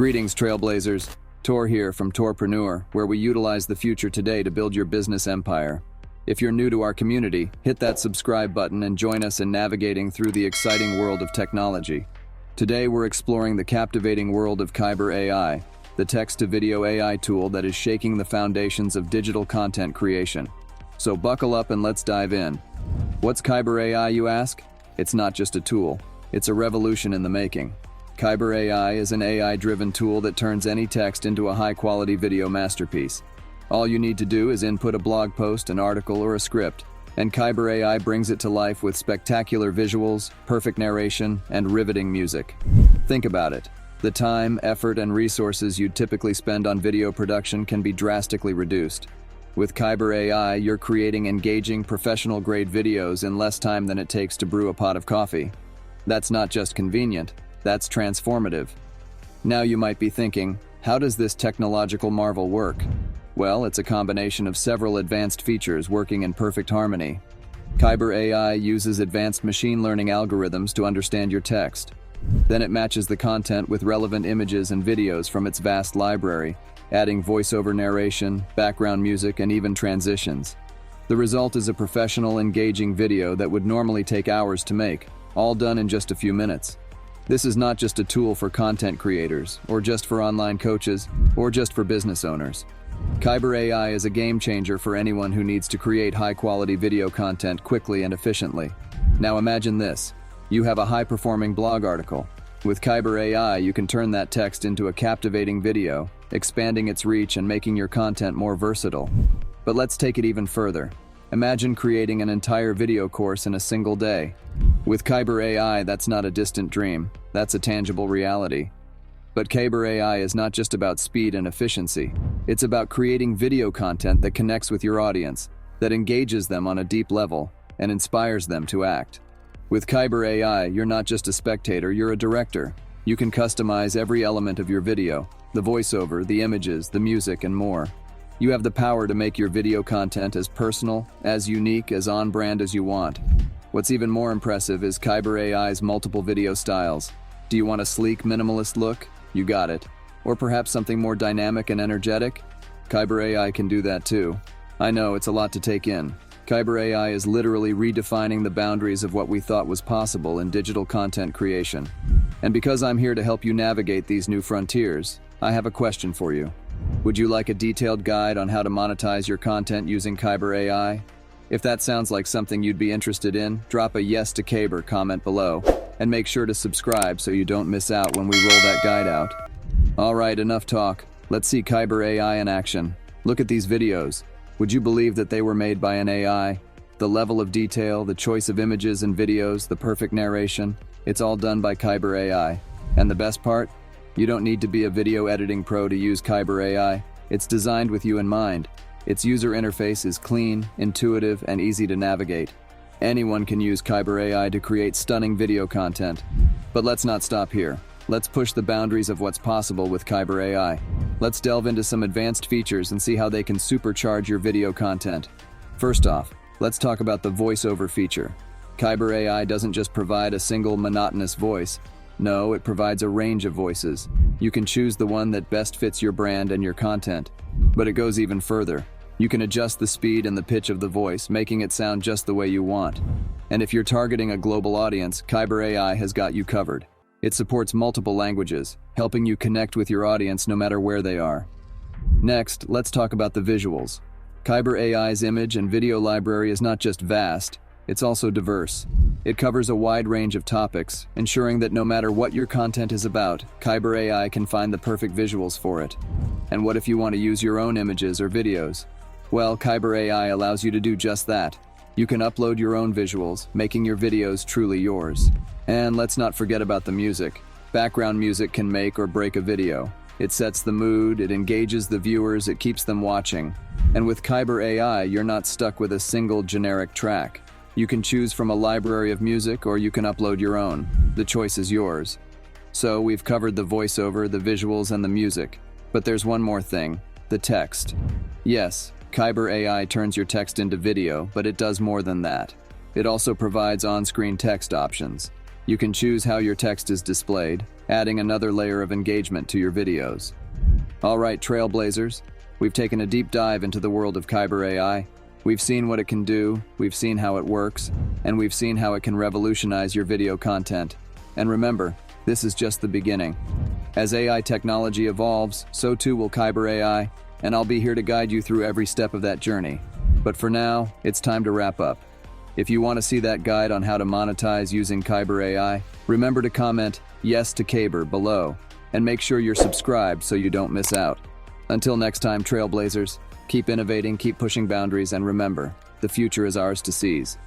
Greetings, Trailblazers. Tor here from Torrpreneur, where we utilize the future today to build your business empire. If you're new to our community, hit that subscribe button and join us in navigating through the exciting world of technology. Today we're exploring the captivating world of Kaiber AI, the text-to-video AI tool that is shaking the foundations of digital content creation. So buckle up and let's dive in. What's Kaiber AI, you ask? It's not just a tool, it's a revolution in the making. Kaiber AI is an AI-driven tool that turns any text into a high-quality video masterpiece. All you need to do is input a blog post, an article, or a script, and Kaiber AI brings it to life with spectacular visuals, perfect narration, and riveting music. Think about it. The time, effort, and resources you'd typically spend on video production can be drastically reduced. With Kaiber AI, you're creating engaging, professional-grade videos in less time than it takes to brew a pot of coffee. That's not just convenient. That's transformative. Now you might be thinking, how does this technological marvel work? Well, it's a combination of several advanced features working in perfect harmony. Kaiber AI uses advanced machine learning algorithms to understand your text. Then it matches the content with relevant images and videos from its vast library, adding voiceover narration, background music, and even transitions. The result is a professional, engaging video that would normally take hours to make, all done in just a few minutes. This is not just a tool for content creators, or just for online coaches, or just for business owners. Kaiber AI is a game changer for anyone who needs to create high-quality video content quickly and efficiently. Now imagine this. You have a high-performing blog article. With Kaiber AI, you can turn that text into a captivating video, expanding its reach and making your content more versatile. But let's take it even further. Imagine creating an entire video course in a single day. With Kaiber AI, that's not a distant dream. That's a tangible reality. But Kaiber AI is not just about speed and efficiency. It's about creating video content that connects with your audience, that engages them on a deep level, and inspires them to act. With Kaiber AI, you're not just a spectator, you're a director. You can customize every element of your video, the voiceover, the images, the music, and more. You have the power to make your video content as personal, as unique, as on-brand as you want. What's even more impressive is Kaiber AI's multiple video styles. Do you want a sleek, minimalist look? You got it. Or perhaps something more dynamic and energetic? Kaiber AI can do that too. I know, it's a lot to take in. Kaiber AI is literally redefining the boundaries of what we thought was possible in digital content creation. And because I'm here to help you navigate these new frontiers, I have a question for you. Would you like a detailed guide on how to monetize your content using Kaiber AI? If that sounds like something you'd be interested in, drop a yes to Kaiber comment below, and make sure to subscribe so you don't miss out when we roll that guide out. Alright, enough talk. Let's see Kaiber AI in action. Look at these videos. Would you believe that they were made by an AI? The level of detail, the choice of images and videos, the perfect narration, it's all done by Kaiber AI. And the best part? You don't need to be a video editing pro to use Kaiber AI. It's designed with you in mind. Its user interface is clean, intuitive, and easy to navigate. Anyone can use Kaiber AI to create stunning video content. But let's not stop here. Let's push the boundaries of what's possible with Kaiber AI. Let's delve into some advanced features and see how they can supercharge your video content. First off, let's talk about the voiceover feature. Kaiber AI doesn't just provide a single monotonous voice. No, it provides a range of voices. You can choose the one that best fits your brand and your content. But it goes even further. You can adjust the speed and the pitch of the voice, making it sound just the way you want. And if you're targeting a global audience, Kaiber AI has got you covered. It supports multiple languages, helping you connect with your audience no matter where they are. Next, let's talk about the visuals. Kaiber AI's image and video library is not just vast, it's also diverse. It covers a wide range of topics, ensuring that no matter what your content is about, Kaiber AI can find the perfect visuals for it. And what if you want to use your own images or videos? Well, Kaiber AI allows you to do just that. You can upload your own visuals, making your videos truly yours. And let's not forget about the music. Background music can make or break a video. It sets the mood, it engages the viewers, it keeps them watching. And with Kaiber AI, you're not stuck with a single generic track. You can choose from a library of music or you can upload your own. The choice is yours. So we've covered the voiceover, the visuals, and the music. But there's one more thing, the text. Yes, Kaiber AI turns your text into video, but it does more than that. It also provides on-screen text options. You can choose how your text is displayed, adding another layer of engagement to your videos. All right, Trailblazers, we've taken a deep dive into the world of Kaiber AI. We've seen what it can do, we've seen how it works, and we've seen how it can revolutionize your video content. And remember, this is just the beginning. As AI technology evolves, so too will Kaiber AI, and I'll be here to guide you through every step of that journey. But for now, it's time to wrap up. If you want to see that guide on how to monetize using Kaiber AI, remember to comment "Yes to Kaiber" below, and make sure you're subscribed so you don't miss out. Until next time, Trailblazers, keep innovating, keep pushing boundaries, and remember, the future is ours to seize.